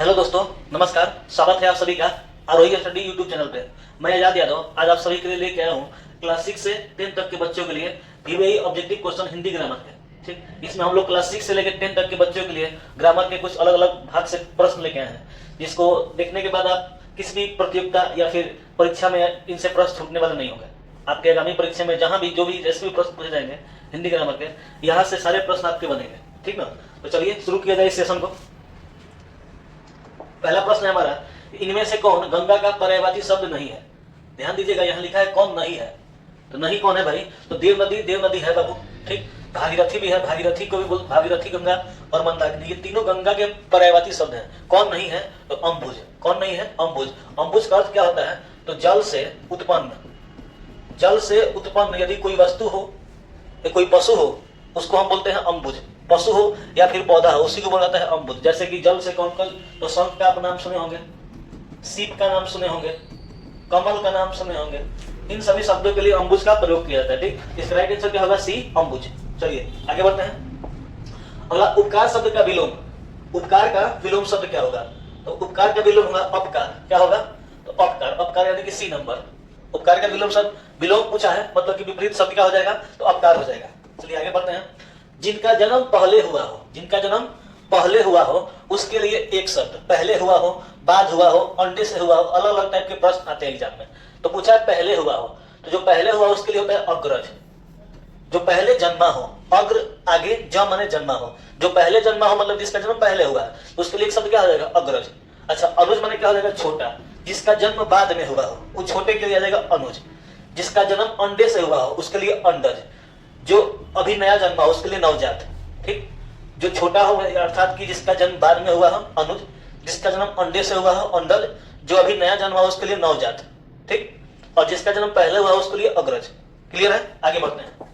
Hello दोस्तों, नमस्कार। स्वागत है आप सभी का आरोही स्टडी यूट्यूब चैनल पे। मैं आजाद यादव आज आप सभी के लिए लेके आया हूँ क्लास 6 से 10 तक के बच्चों के लिए VVI objective question Hindi grammar के। ठीक, इसमें हम लोग क्लास 6 से लेकर 10 तक के बच्चों के लिए ग्रामर के कुछ अलग अलग भाग से प्रश्न लेके आए हैं, जिसको देखने के बाद आप किसी भी प्रतियोगिता या फिर परीक्षा में इनसे प्रश्न छूटने वाले नहीं होंगे। आपके आगामी परीक्षा में जहां भी जो भी जैसे भी प्रश्न पूछे जाएंगे हिंदी ग्रामर के, यहाँ से सारे प्रश्न आपके बनेंगे। ठीक ना, तो चलिए शुरू किया जाए इस सेशन को। पहला प्रश्न है हमारा, इनमें से कौन गंगा का पर्यायवाची शब्द नहीं है? ध्यान दीजिएगा, यहाँ लिखा है कौन नहीं है, तो नहीं कौन है भाई? तो देव नदी है बाबू। ठीक, भागीरथी भी है, भागीरथी को भी बोल, भागीरथी गंगा और मंदाकिनी, ये तीनों गंगा के पर्यायवाची शब्द हैं। कौन नहीं है? तो अम्बुज। कौन नहीं है? अम्बुज। अम्बुज का अर्थ क्या होता है? तो जल से उत्पन्न यदि कोई वस्तु हो या कोई पशु हो, उसको हम बोलते हैं अम्बुज। पशु हो या फिर पौधा हो, उसी को बोला जाता है अम्बुज। जैसे कि जल से कौन कल, तो शंख का आप नाम सुने होंगे, सीप का नाम सुने होंगे, कमल का नाम सुने होंगे। इन सभी शब्दों के लिए अम्बुज का प्रयोग किया जाता है। ठीक, इसका राइट आंसर क्या होगा? सी, अम्बुज। चलिए आगे बढ़ते हैं। अगला, उपकार शब्द का विलोम। उपकार का विलोम शब्द क्या होगा? तो उपकार का विलोम होगा अपकार। क्या होगा? तो अपकार। अपकार यानी कि सी नंबर। उपकार का विलोम शब्द, विलोम पूछा है मतलब कि विपरीत शब्द क्या हो जाएगा? तो अपकार हो जाएगा। चलिए आगे बढ़ते हैं। जिनका जन्म पहले हुआ हो, जिनका जन्म पहले हुआ हो, उसके लिए एक शब्द। पहले हुआ हो, बाद हुआ हो, अंडे से हुआ हो, अलग अलग टाइप के प्रश्न आते हैं एग्जाम में। तो पूछा है पहले हुआ हो, तो जो पहले हुआ हो उसके लिए होता है अग्रज। जो पहले जन्मा हो, अग्र आगे ज माने जन्मा हो, जो पहले जन्मा हो मतलब जिसका जन्म पहले हुआ है, तो उसके लिए एक शब्द क्या हो जाएगा? अग्रज। अच्छा, अनुज माने क्या हो जाएगा? छोटा। जिसका जन्म बाद में हुआ हो, वो छोटे के लिए आ जाएगा अनुज। जिसका जन्म अंडे से हुआ हो उसके लिए अंडज। जो अभी नया जन्मा हो उसके लिए नवजात। ठीक, जो छोटा हो अर्थात कि जिसका जन्म बाद में हुआ हो अनुज, जिसका जन्म अंडे से हुआ हो अंडज, जो अभी नया जन्मा हो उसके लिए नवजात। ठीक, और जिसका जन्म पहले हुआ हो उसके लिए अग्रज। क्लियर है? आगे बढ़ते हैं।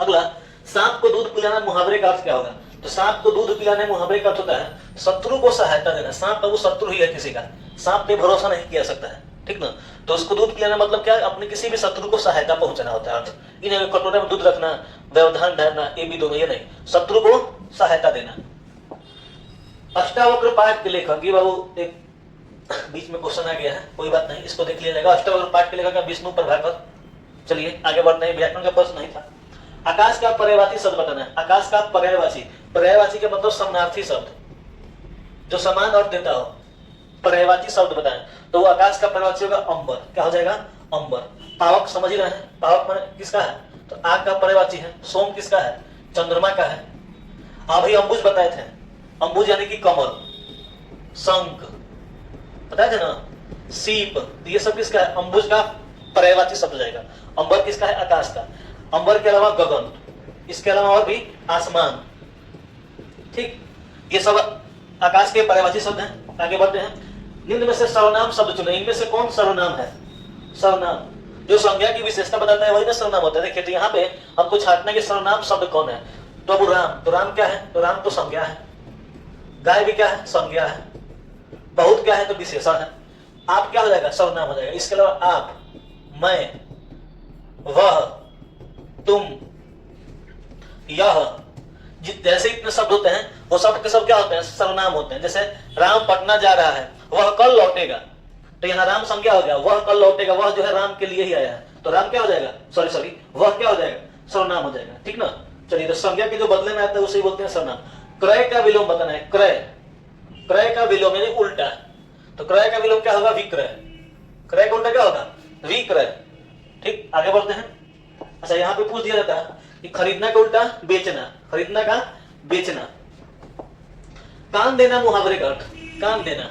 अगला, सांप को दूध पिलाना मुहावरे का अर्थ क्या होगा? तो सांप को दूध पिलाने मुहावरे का अर्थ होता है शत्रु को सहायता देना। सांप का वो शत्रु ही है किसी का, सांप पे भरोसा नहीं किया सकता है। ठीक ना, तो उसको दूध पिलाना मतलब क्या है? अपने किसी भी शत्रु को सहायता पहुंचाना होता है। अर्थ इन कटोरे में दूध रखना, व्यवधान धरना, ये भी दोनों, ये नहीं, शत्रु को सहायता देना। अष्टावक्र पाठ के लेखक, ये बाबू एक बीच में क्वेश्चन आ गया है, कोई बात नहीं, इसको देख लिया जाएगा। अष्टावक्र पाठ के लेखक विष्णु प्रभाकर। चलिए आगे बढ़ते हैं, व्याकरण का प्रश्न नहीं था। आकाश का पर्यायवाची शब्द बताना है। आकाश का पर्यायवाची, पर्यायवाची का मतलब समानार्थी शब्द, जो समान अर्थ देता हो। पर्यायवाची शब्द बताएं तो वो आकाश का पर्यायवाची होगा अंबर। क्या हो जाएगा? अंबर। पावक समझ ही रहे हैं, पावक माने किसका है? तो आग का पर्यायवाची है। सोम किसका है? चंद्रमा का है। अभी अंबुज बताए थे, अंबुज यानी कि कमल, शंख बताए थे ना, सीप, तो ये सब किसका है? अंबुज का पर्यायवाची शब्द जाएगा। अंबर किसका है? आकाश का। अंबर के अलावा गगन, इसके अलावा और भी आसमान। ठीक, ये सब आकाश के पर्यायवाची शब्द हैं। आगे बढ़ते हैं। निम्न में से सर्वनाम शब्द चुने। इनमें से कौन सर्वनाम है? सर्वनाम जो संज्ञा की विशेषता बताता है वही ना सर्वनाम होता है। देखिए, तो यहाँ पे हमको छांटना कि सर्वनाम शब्द कौन है। तो अब राम, तो राम क्या है? तो राम तो संज्ञा है। गाय भी क्या है? संज्ञा है। बहुत क्या है? तो विशेषण है। आप क्या हो जाएगा? सर्वनाम हो जाएगा। इसके अलावा आप, मैं, वह, तुम, यह, जैसे इतने शब्द होते हैं वो सब के सब क्या होते हैं? सर्वनाम होते हैं। जैसे राम पटना जा रहा है, वह कल लौटेगा, तो यहाँ राम संज्ञा हो गया, वह कल लौटेगा, वह जो है राम के लिए ही आया है, तो राम क्या हो जाएगा? सॉरी, वह क्या हो जाएगा? सर्वनाम हो जाएगा। ठीक ना, चलिए, तो संज्ञा के जो बदले में आता है उसे बोलते हैं सर्वनाम। क्रय का विलोम बताना है। क्रय, क्रय का विलोम यानी उल्टा, तो क्रय का विलोम क्या होगा? विक्रय। क्रय का उल्टा क्या होगा? विक्रय। ठीक, आगे बढ़ते हैं। अच्छा, यहाँ पे पूछ दिया जाता है कि खरीदना का उल्टा बेचना, खरीदना का बेचना। कान देना मुहावरे का अर्थ। कान देना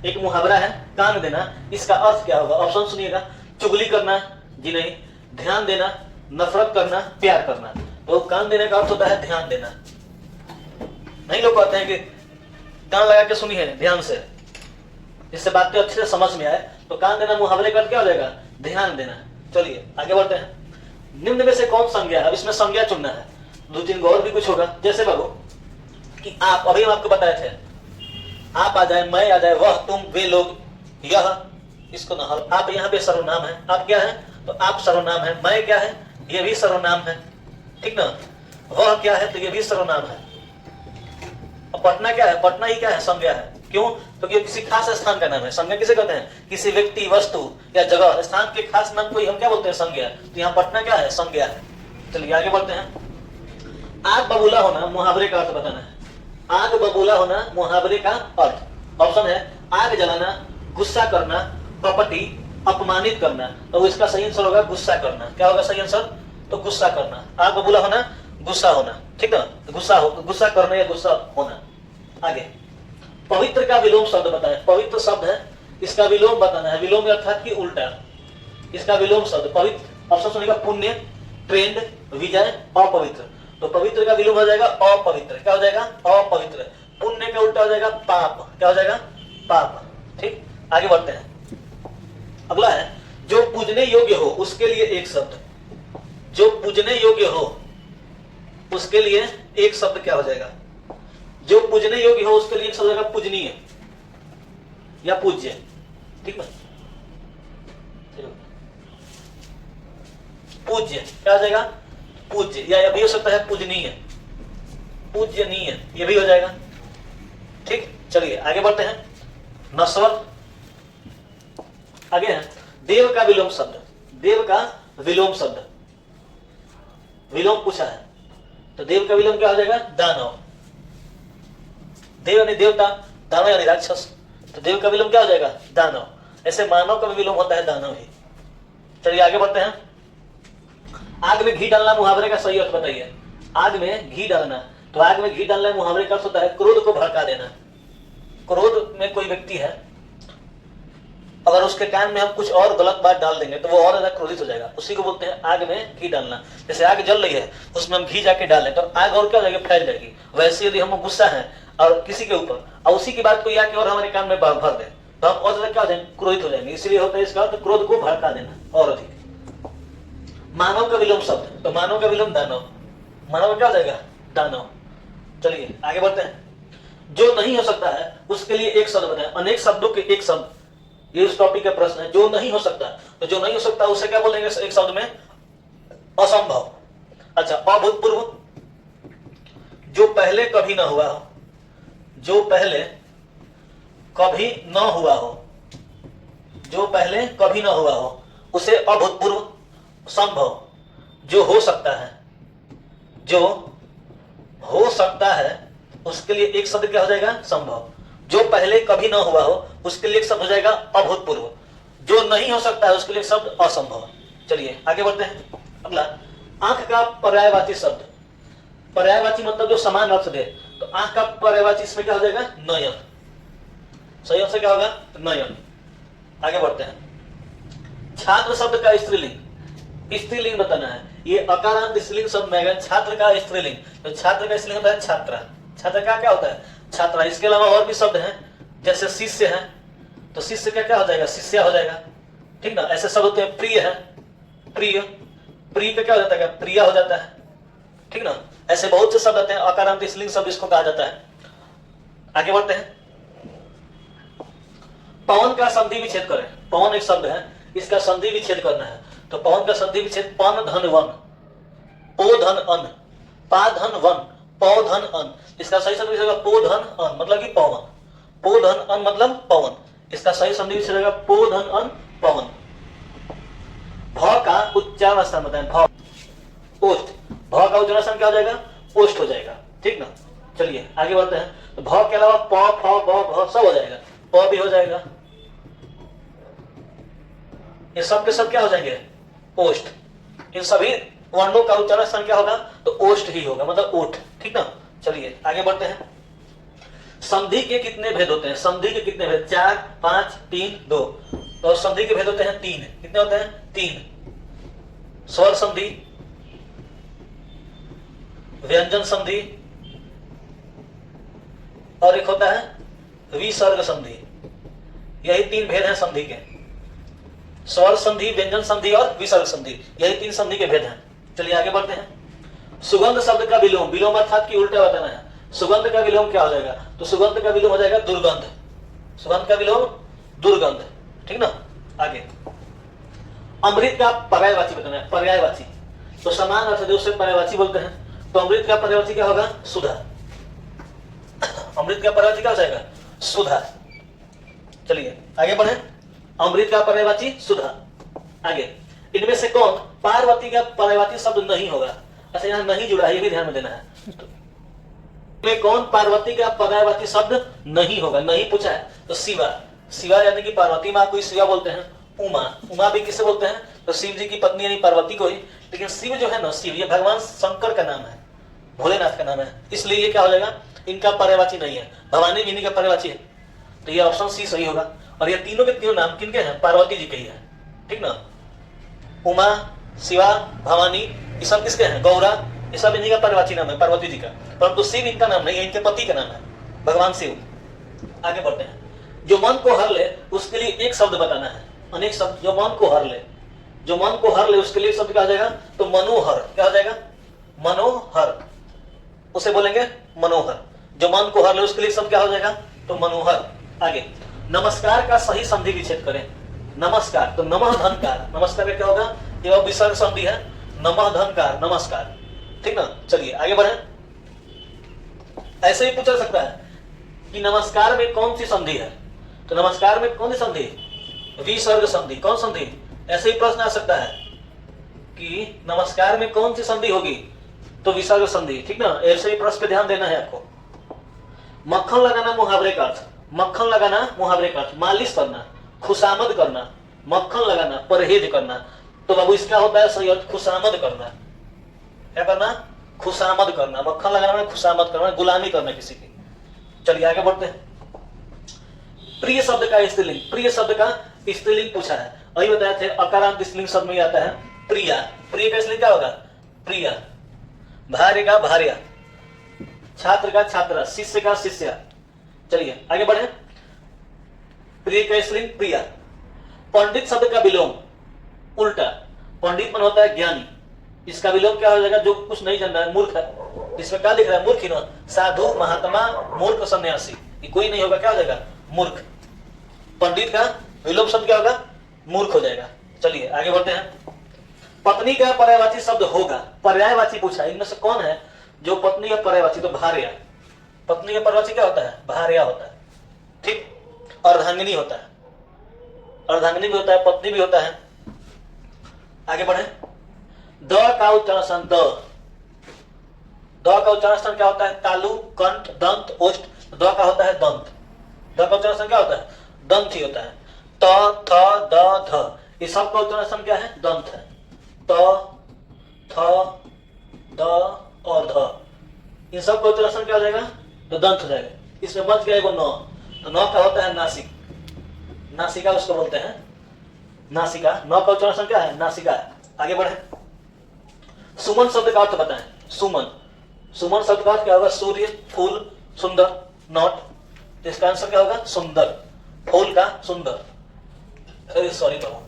एक मुहावरा है, कान देना, इसका अर्थ क्या होगा? ऑप्शन सुनिएगा। चुगली करना, जी नहीं। ध्यान देना, नफरत करना, प्यार करना। तो कान देने का अर्थ होता है ध्यान देना। नहीं लोग कहते हैं कि कान लगा के सुनिए ध्यान से, जिससे बातें अच्छे से समझ में आए। तो कान देना मुहावरे का अर्थ क्या हो जाएगा? ध्यान देना। चलिए आगे बढ़ते हैं। निम्न में से कौन संज्ञा है? अब इसमें संज्ञा चुनना है। दो तीन और भी कुछ होगा, जैसे बाबू कि आप, अभी हम आपको बताए थे, आप आ जाए, मैं आ जाए, वह, तुम, वे लोग, यह, इसको ना हल। आप यहाँ पे सर्वनाम है। आप क्या है? तो आप सर्वनाम है। मैं क्या है? ये भी सर्वनाम है। ठीक ना, वह क्या है? तो ये भी सर्वनाम है। अब पटना क्या है? पटना ही क्या है? संज्ञा है। क्यों? क्योंकि तो किसी खास स्थान का नाम है। संज्ञा किसे कहते हैं? किसी व्यक्ति, वस्तु या जगह, स्थान के खास नाम को हम क्या बोलते हैं? संज्ञा। तो यहाँ पटना क्या है? संज्ञा है। चलिए आगे बढ़ते हैं। आग बबूला होना मुहावरे का अर्थ बताना है। आग बबूला होना मुहावरे का अर्थ। ऑप्शन है आग जलाना, गुस्सा करना, कपटी, अपमानित करना। तो इसका सही आंसर होगा गुस्सा करना। क्या होगा सही आंसर? तो गुस्सा करना। आग बबूला होना, गुस्सा होना, ठीक ना? गुस्सा करना या गुस्सा होना। आगे पवित्र का विलोम शब्द बताएं। पवित्र शब्द है, इसका विलोम बताना है। विलोम अर्थात कि उल्टा। इसका विलोम शब्द पवित्र, ऑप्शन सुनेगा पुण्य, ट्रेंड, विजय, अपवित्र। तो पवित्र का विलोम हो जाएगा अपवित्र। क्या हो जाएगा? अपवित्र। पुण्य का उल्टा हो जाएगा पाप। क्या हो जाएगा? पाप। ठीक, आगे बढ़ते हैं। अगला है जो पूजने योग्य हो उसके लिए एक शब्द। जो पूजने योग्य हो उसके लिए एक शब्द क्या हो जाएगा? जो पूजने योग्य हो उसके लिए एक शब्द हो जाएगा पूजनीय या पूज्य। ठीक है, पूज्य क्या हो जाएगा? पूज्य, या ये भी हो सकता है पूजनीय, पूजनीय ये भी हो जाएगा। ठीक, चलिए आगे बढ़ते हैं। नस्वर। आगे है देव का विलोम शब्द। देव का विलोम शब्द, विलोम पूछा है तो देव का विलोम क्या हो जाएगा? दानव। देव यानी देवता, दानव यानी राक्षस। तो देव का विलोम क्या हो जाएगा? दानव। ऐसे मानव का भी विलोम होता है दानव ही। चलिए आगे बढ़ते हैं। आग में घी डालना मुहावरे का सही अर्थ बताइए। आग में घी डालना, तो आग में घी डालना मुहावरे का अर्थ होता है क्रोध को भड़का देना। क्रोध में कोई व्यक्ति है, अगर उसके कान में हम कुछ और गलत बात डाल देंगे तो वो और ज्यादा क्रोधित हो जाएगा। उसी को बोलते हैं आग में घी डालना। जैसे आग जल रही है, उसमें हम घी जाके डालें तो आग और क्या हो जाएगी? फैल जाएगी। वैसे यदि हम गुस्सा है और किसी के ऊपर और उसी की बात को आके और हमारे कान में भर दे तो हम और ज्यादा क्या हो जाएंगे? क्रोधित हो जाएंगे। इसलिए होता है इसका अर्थ क्रोध को भड़का देना और अधिक। मानव का विलोम शब्द, तो मानव का विलोम दानव। मानव क्या हो जाएगा? दानव। चलिए आगे बढ़ते हैं। जो नहीं हो सकता है उसके लिए एक शब्द बताएं। अनेक शब्दों के एक शब्द, ये इस टॉपिक का प्रश्न है। जो नहीं हो सकता, तो जो नहीं हो सकता उसे क्या बोलेंगे एक शब्द में? असंभव। अच्छा, अभूतपूर्व, जो पहले कभी ना हुआ हो। जो पहले कभी ना हुआ हो, जो पहले कभी ना हुआ हो उसे अभूतपूर्व। संभव, जो हो सकता है, जो हो सकता है उसके लिए एक शब्द क्या हो जाएगा? संभव। जो पहले कभी ना हुआ हो उसके लिए एक शब्द हो जाएगा अभूतपूर्व। जो नहीं हो सकता है उसके लिए एक शब्द असंभव। चलिए आगे बढ़ते हैं। अगला आंख का पर्यायवाची शब्द। पर्यायवाची मतलब जो समान अर्थ दे। तो आंख का पर्यायवाची इसमें क्या हो जाएगा? नयन। सही आंसर क्या होगा? नयन। आगे बढ़ते हैं। छात्र शब्द का स्त्रीलिंग। स्त्रीलिंग बताना है। ये अकारांत स्त्रीलिंग शब्द में आएगा छात्र का स्त्रीलिंग। तो छात्र का स्त्रीलिंग होता है छात्रा। छात्र का क्या होता है? छात्रा। इसके अलावा और भी शब्द हैं, जैसे शिष्य है तो शिष्य का क्या हो जाएगा? शिष्या हो जाएगा। ठीक ना? ऐसे शब्द होते हैं। प्रिय है, प्रिय। प्रिय का क्या हो जाता है? प्रिया हो जाता है। ठीक ना? ऐसे बहुत से शब्द आते हैं, अकारांत स्त्रीलिंग शब्द इसको कहा जाता है। आगे बढ़ते हैं। पवन का संधि विच्छेद करें। पवन एक शब्द है, इसका संधि विच्छेद करना है। तो पवन का संधि विच्छेद पन धन वन, पो धन अन, पा धन वन, पौ धन अन। इसका सही संधि विच्छेद पो धन अन मतलब कि पवन। पो धन अन मतलब पवन। इसका सही संधि विच्छेद पो धन अन पवन। भ का उच्चारण स्थान बताएं। भ, ओष्ठ। भ का उच्चारण स्थान क्या हो जाएगा? ओष्ठ हो जाएगा। ठीक ना? चलिए आगे बढ़ते हैं। तो भ के अलावा प, फ, ब, भ सब हो जाएगा। प भी हो जाएगा। ये सब के सब क्या हो जाएंगे? ओष्ठ। इन सभी वर्णों का उच्चारण स्थान क्या होगा? तो ओष्ठ ही होगा, मतलब ओठ। ठीक ना? चलिए आगे बढ़ते हैं। संधि के कितने भेद होते हैं? संधि के कितने भेद? 4, 5, 3, 2। और संधि के भेद होते हैं 3। कितने होते हैं? 3। स्वर संधि, व्यंजन संधि और एक होता है विसर्ग संधि। यही 3 भेद हैं संधि के। स्वर संधि, व्यंजन संधि और विसर्ग संधि, यही 3 संधि के भेद हैं। चलिए आगे बढ़ते हैं। सुगंध शब्द का विलोम। विलोम अर्थात कि उल्टा बताना है। सुगंध का विलोम क्या हो जाएगा? तो सुगंध का विलोम हो जाएगा दुर्गंध। सुगंध का विलोम दुर्गंध। ठीक ना? आगे अमृत का पर्यायवाची बताना है। पर्यायवाची तो समान अर्थ जो उसे पर्यायवाची बोलते हैं। तो अमृत का पर्यायवाची क्या होगा? सुधा। अमृत का पर्यायवाची क्या हो जाएगा? सुधा। चलिए आगे बढ़े। अमृत का पर्यायवाची सुधा। आगे, इनमें से कौन पार्वती का पर्यायवाची शब्द नहीं होगा? अच्छा, यहाँ नहीं जुड़ा है, ये भी ध्यान में देना है। में कौन पार्वती का पर्यायवाची शब्द नहीं होगा? नहीं पूछा है तो शिवा। शिवा यानी कि पार्वती माँ को शिवा बोलते हैं। उमा, उमा भी किसे बोलते हैं? तो शिव जी की पत्नी यानी पार्वती को ही। लेकिन शिव जो है ना, शिव ये भगवान शंकर का नाम है, भोलेनाथ का नाम है, इसलिए ये क्या हो जाएगा? इनका पर्यायवाची नहीं है। भवानी जी का पर्यायवाची है, तो ये ऑप्शन सी सही होगा। और ये तीनों के तीनों नाम किनके हैं? पार्वती जी के ही है, ठीक ना। उमा, शिवा, भवानी, ये सब किसके हैं? गौरा, ये सब इन्हीं का पर्यायवाची नाम है, पार्वती जी का। परंतु शिव इनका नाम नहीं है, इनके पति का नाम है, भगवान शिव। आगे बढ़ते हैं। जो मन को हर ले उसके लिए एक शब्द बताना है। अनेक शब्द, जो मन को हर ले, जो मन को हर ले उसके लिए शब्द क्या हो जाएगा? तो मनोहर। क्या हो जाएगा? मनोहर। उसे बोलेंगे मनोहर। जो मन को हर ले उसके लिए शब्द क्या हो जाएगा? तो मनोहर। आगे, नमस्कार का सही संधि विच्छेद करें। नमस्कार, तो नमः धनकार, नमस्कार का क्या होगा? ये विसर्ग संधि है, नमः धनकार, नमस्कार, ठीक ना। चलिए आगे बढ़े। ऐसे ही पूछा सकता है कि नमस्कार में कौन सी संधि है? तो नमस्कार में कौन सी संधि? विसर्ग संधि। कौन संधि? ऐसे ही प्रश्न आ सकता है कि नमस्कार में कौन सी संधि होगी? तो विसर्ग संधि, ठीक ना। ऐसे ही प्रश्न पे ध्यान देना है आपको। मक्खन लगाना मुहावरे का अर्थ। मक्खन लगाना मुहावरे का अर्थ, मालिश करना, खुशामद करना। मक्खन लगाना, परहेज करना। तो बाबू इसका होता है सही अर्थ खुशामद करना। क्या करना? खुशामद करना। मक्खन लगाना, खुशामद करना, गुलामी करना किसी की। चलिए आगे बढ़ते हैं। प्रिय शब्द का स्त्रीलिंग। प्रिय शब्द का स्त्रीलिंग पूछा है, अभी बताए थे। अकारांत स्त्रीलिंग शब्द में आता है प्रिया। प्रिय का स्त्रीलिंग क्या होगा? प्रिया। भार्य का भार्या, छात्र का छात्रा, शिष्य का शिष्या। चलिए आगे बढ़े। प्रिय का स्त्रीलिंग प्रिया। पंडित शब्द का विलोम उल्टा। पंडित मन होता है ज्ञानी, इसका विलोम क्या हो जाएगा? जो कुछ नहीं जान रहा है, मूर्ख है। इसमें क्या दिख रहा है? मूर्ख ही ना। साधु, महात्मा, मूर्ख, सन्यासी, ये कोई नहीं होगा, क्या हो जाएगा? मूर्ख। पंडित का विलोम शब्द क्या होगा? मूर्ख हो जाएगा। चलिए आगे बढ़ते हैं। पत्नी का पर्यायवाची शब्द होगा। पर्यायवाची पूछा, इनमें से कौन है जो पत्नी का पर्यायवाची? तो भार्या। पत्नी का पर्यायवाची क्या होता है? भार्या होता है, ठीक। अर्धांगिनी होता है, अर्धांगिनी भी होता है, पत्नी भी होता है। आगे बढ़े। द का उच्चारण द। द का उच्चारण क्या होता है? तालु, कंठ, दंत, ओष्ठ। द का होता है दंत। द का उच्चारण क्या होता है? दंत ही होता है। त, थ, द, ध, ये सब का उच्चारण क्या है? दंत है। त, थ, द और ध, इन सब का उच्चारण क्या हो जाएगा? तो दंत हो जाएगा। इसमें बच गया एगो नौ। तो नौ का होता है नासिक। नासिका उसको बोलते हैं, नासिका। नौ का उच्चारण क्या है? नासिका। आगे बढ़े। सुमन शब्द का अर्थ बताएं। सुमन, सुमन शब्द का अर्थ क्या होगा? सूर्य, फूल, सुंदर, नॉट। तो इसका आंसर क्या होगा? सुंदर। फूल का सुंदर, अरे सॉरी बाबू,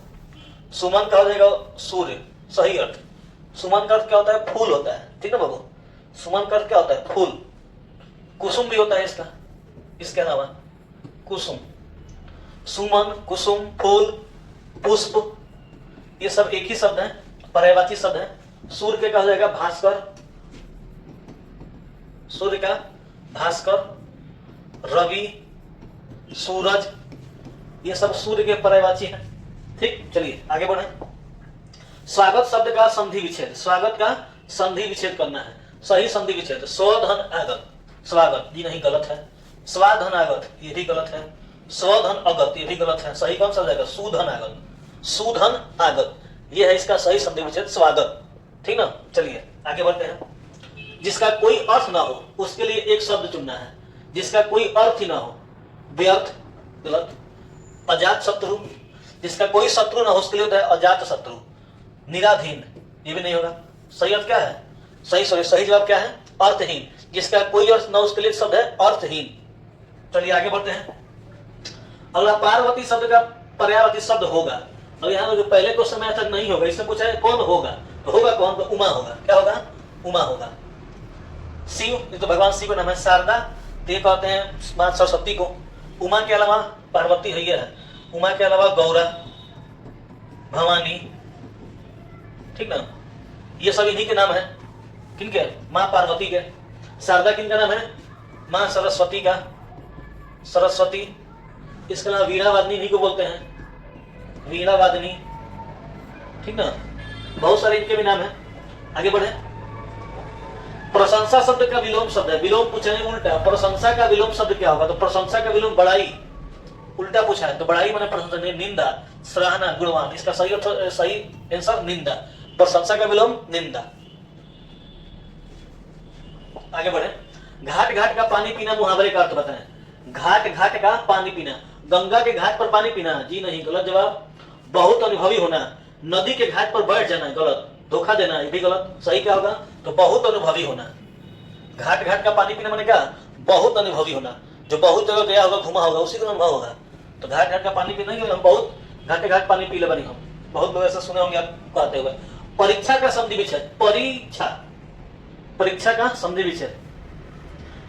सुमन का हो जाएगा सूर्य, सही अर्थ। सुमन का अर्थ क्या होता है? फूल होता है, ठीक है बाबू। सुमन का अर्थ क्या होता है? फूल। कुसुम भी होता है इसका, इसके अलावा कुसुम। सुमन, कुसुम, फूल, पुष्प, ये सब एक ही शब्द है, पर्यायवाची शब्द है। सूर्य का हो जाएगा भास्कर, सूर्य का भास्कर, रवि, सूरज, ये सब सूर्य के पर्यायवाची हैं, ठीक। चलिए आगे बढ़े। स्वागत शब्द का संधि विच्छेद। स्वागत का संधि विच्छेद करना है। सही संधि विच्छेद। स्वधन आगत, स्वागत जी नहीं, गलत है। स्वाधन आगत, ये भी गलत है। स्वधन अगत, ये भी गलत है। सही कौन सा हो जाएगा? सुधन आगत, सुधन आगत, ये है इसका सही संधि विच्छेद, स्वागत, ठीक ना। चलिए आगे बढ़ते हैं। जिसका कोई अर्थ ना हो उसके लिए एक शब्द चुनना है। जिसका कोई अर्थ ही ना हो, व्यर्थ, गलत। अजात शत्रु, जिसका कोई शत्रु ना हो उसके लिए होता है अजात शत्रु। निराधीन, ये भी नहीं होगा। सही अर्थ क्या है? सही जवाब क्या है? अर्थहीन। जिसका कोई अर्थ ना उसके लिए शब्द है अर्थहीन। चलिए आगे बढ़ते हैं। अगला पार्वती शब्द का पर्यायवाची शब्द होगा। अब यहाँ जो पहले क्वेश्चन में आया था नहीं होगा, इसमें पूछा है कौन होगा, तो होगा कौन? तो उमा होगा। क्या होगा? उमा होगा। शिव, ये तो भगवान शिव का नाम है। शारदा, तो ये कहते हैं मां सरस्वती को। उमा के अलावा पार्वती है, उमा के अलावा गौरा, भवानी, ठीक ना, ये सब इन्हीं के नाम है। किनके? माँ पार्वती के। शारदा किनका नाम है? माँ सरस्वती का। सरस्वती, इसके अलावा वीणावादिनी इन्हीं को बोलते हैं, वीणावादिनी, ठीक ना। बहुत सारे इनके भी नाम है। आगे बढ़े। प्रशंसा शब्द का विलोम शब्द है, विलोम पूछने उल्टा, प्रशंसा का विलोम शब्द क्या होगा? तो प्रशंसा का विलोम बड़ाई, उल्टा पूछा है तो बड़ाई माने प्रशंसा, निंदा, सराहना, गुणवान। इसका सही सही आंसर निंदा, प्रशंसा का विलोम निंदा। आगे बढ़े। घाट घाट का पानी पीना मुहावरे का अर्थ बताएं। घाट घाट का पानी पीना, गंगा के घाट पर पानी पीना, जी नहीं, गलत जवाब। बहुत अनुभवी होना, नदी के घाट पर बैठ जाना, गलत। धोखा देना, ये भी गलत। सही क्या होगा? तो बहुत अनुभवी होना। घाट घाट का पानी पीना माने क्या? बहुत अनुभवी होना, जो बहुत जगह गया होगा, घुमा होगा, उसी को अनुभव होगा। तो घाट घाट का पानी पीना, हम बहुत घाटे घाट पानी पी ले बनी, हम बहुत लोग ऐसा सुने होंगे आप कहते हुए। परीक्षा का संधि विच्छेद, परीक्षा, परीक्षा का संधि विच्छेद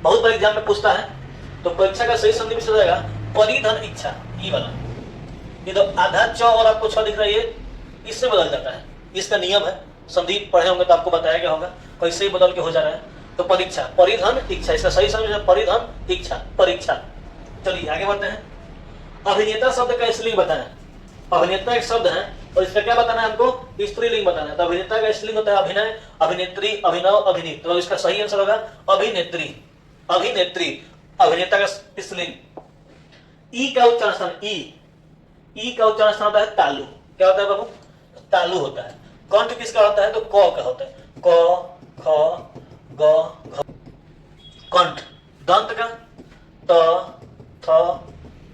बहुत बार एग्जाम में पूछता है। तो परीक्षा का सही संधि विच्छेद रहेगा परिधन इच्छा, ये वाला। ये तो आधा च और आपको छ दिख रही है, इससे बदल जाता है, इसका नियम है। संधि पढ़े होंगे तो आपको बताया गया होगा, कैसे ही बदल के हो जा रहा है। तो परीक्षा, परिधन इच्छा, इसका सही संधि परिधन इच्छा, परीक्षा। चलिए आगे बढ़ते हैं। अभिनेता शब्द का स्त्रीलिंग बताएं। अभिनेता एक शब्द है और इसका क्या बताना है हमको? स्त्रीलिंग बताना है। तो अभिनेता का स्त्रीलिंग होता है अभिनय, अभिनेत्री, अभिनव, अभिनीत। तो इसका सही आंसर होगा अभिनेत्री, अभिनेत्री। अभिनेता का स्त्रीलिंग। ई का उच्चारण स्थान, ई का उच्चारण स्थान होता है तालु। क्या होता है बाबू? तालु होता है। कंठ किसका होता है? तो क का होता है, क, ख, ग, घ। कंठ। दंत का त, थ,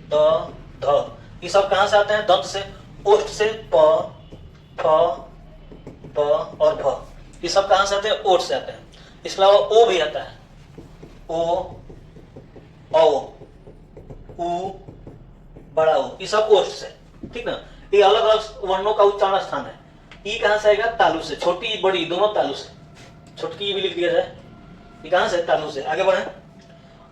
द, ध। ये सब कहां से आते हैं? दंत से। ओष्ठ से प, फ, ब और भ। ये सब कहां से आते हैं? ओठ से आते हैं। इसके अलावा ओ भी आता है, ओ, औ, उ, बड़ा ओ, ये सब ओष्ठ से, ठीक ना। ये अलग अलग वर्णों का उच्चारण स्थान है। ई कहां से आएगा? तालु से। छोटी बड़ी दोनों तालु से, छोटकी भी लिख दिया जाए। ये कहां से? तालु से। आगे बढ़े।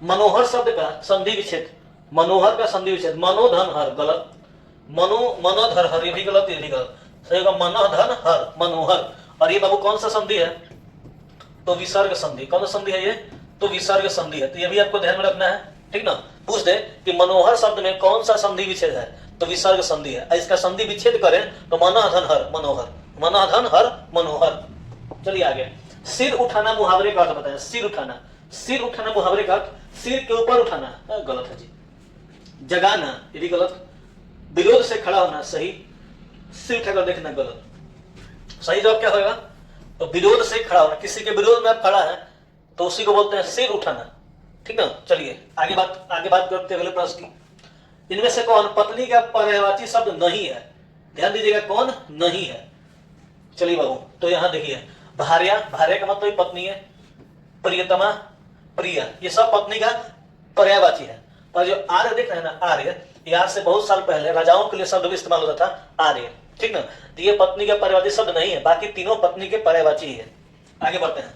मनोहर शब्द का संधि विच्छेद, मनोहर का संधि विच्छेद मनोधन हर, गलत। मनोधर हर, ये भी गलत, ये भी गलत। सही होगा मनोधन हर, मनोहर। और ये बाबू कौन सा संधि है? तो विसर्ग संधि। कौन सा संधि है ये? तो विसर्ग संधि है। तो ये भी आपको ध्यान में रखना है, ठीक ना। पूछ दे कि मनोहर शब्द में कौन सा संधि विच्छेद है? तो विसर्ग संधि है। इसका संधि विच्छेद करें तो मनोधन हर, मनोहर, मनोधन हर, मनोहर। चलिए आगे। सिर उठाना मुहावरे का अर्थ बताएं। सिर उठाना, सिर उठाना मुहावरे का अर्थ सिर के ऊपर उठाना, गलत है जी। जगाना, ये भी गलत। विरोध से खड़ा होना, सही। सिर उठाकर देखना, गलत। सही जवाब क्या होगा? तो विरोध से खड़ा होना, किसी के विरोध में आप खड़ा है तो उसी को बोलते हैं सिर उठाना, ठीक ना। चलिए आगे बात करते हैं अगले प्रश्न की। इनमें से कौन पत्नी का पर्यायवाची शब्द नहीं है? ध्यान दीजिएगा, कौन नहीं है। चलिए बाबू, तो यहां देखिए, भार्या, भार्या का मतलब पत्नी है। प्रियतमा, प्रिय, ये सब पत्नी का पर्यायवाची है। पर जो आर्य देख रहे हैं ना, आर्य, यहाँ से बहुत साल पहले राजाओं के लिए शब्द भी इस्तेमाल होता था, आर्य, ठीक ना। तो ये पत्नी का पर्यायवाची शब्द नहीं है, बाकी तीनों पत्नी के पर्यायवाची है। आगे बढ़ते हैं।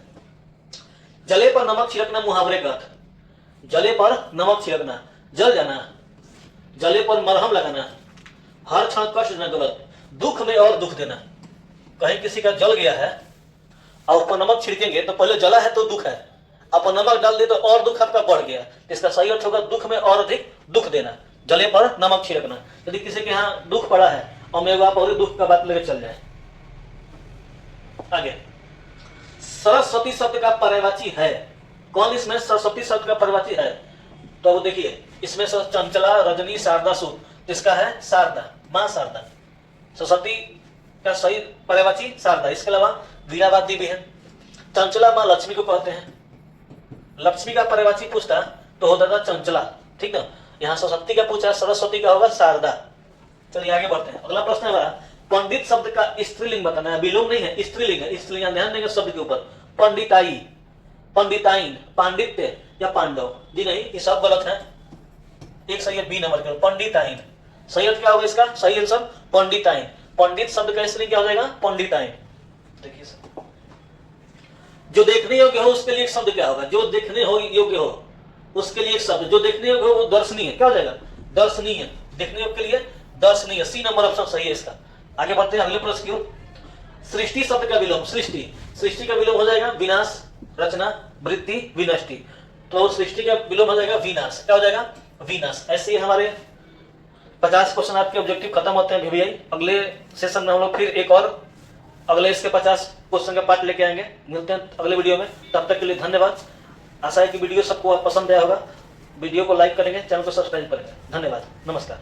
जले पर नमक छिड़कना मुहावरे का अर्थ। जले पर नमक छिड़कना, जल जाना। जले पर मरहम लगाना, हर क्षण कष्ट देना, गलत। दुख में और दुख देना, कहीं किसी का जल गया है और ऊपर नमक छिड़केंगे तो पहले जला है तो दुख है, आप नमक डाल दे तो और दुख आपका बढ़ गया। इसका सही अर्थ होगा दुख में और अधिक दुख देना। जले पर नमक छिड़कना, यदि किसी के यहाँ दुख पड़ा है और मेरे आप और दुख का बात लेकर चल जाए। आगे। सरस्वती शब्द का पर्यायवाची है कौन? इसमें सरस्वती शब्द का पर्यायवाची है तो वो देखिए, इसमें चंचला, रजनी, शारदा, सूत। इसका है शारदा, मां शारदा। सरस्वती का सही पर्यायवाची शारदा। इसके अलावा वीणावादी भी है। चंचला मां लक्ष्मी को कहते हैं। लक्ष्मी का पर्यायवाची पूछता तो होता था चंचला, ठीक ना। यहाँ सरस्वती का पूछा, सरस्वती का होगा शारदा। चलिए आगे बढ़ते हैं। अगला प्रश्न है हमारा, पंडित शब्द का स्त्रीलिंग बताना है। विलोम नहीं है, स्त्रीलिंग है। स्त्रीलिंग ध्यान देंगे शब्द के ऊपर। पंडिताई, पंडिताइन, पांडित्य या पांडव, जी नहीं, ये सब गलत है। एक सही है, बी नंबर के। पंडिताइन सही अर्थ क्या होगा इसका? सही आंसर पंडिताइन। पंडित शब्द का स्त्रीलिंग क्या हो जाएगा? पंडिताइन। देखिए सर, जो देखने योग्य हो उसके लिए एक शब्द क्या होगा? जो देखने हो योग्य हो उसके लिए एक शब्द, जो देखने योग्य हो वो दर्शनीय, क्या हो जाएगा? दर्शनीय। देखने योग्य के लिए दर्शनीय, सी नंबर ऑप्शन सही है इसका। आगे बढ़ते हैं अगले प्रश्न की ओर। सृष्टि शब्द का विलोम, सृष्टि, सृष्टि का विलोम हो जाएगा विनाश, रचना, वृत्ति, विनष्टि। तो सृष्टि का विलोम हो जाएगा विनाश। क्या हो जाएगा? वीनस। ऐसे ही हमारे 50 क्वेश्चन आपके ऑब्जेक्टिव खत्म होते हैं VVI। अगले सेशन में हम लोग फिर एक और अगले इसके 50 क्वेश्चन का पार्ट लेके आएंगे। मिलते हैं अगले वीडियो में, तब तक के लिए धन्यवाद। आशा है कि वीडियो सबको पसंद आया होगा। वीडियो को लाइक करेंगे, चैनल को सब्सक्राइब करेंगे। धन्यवाद, नमस्कार।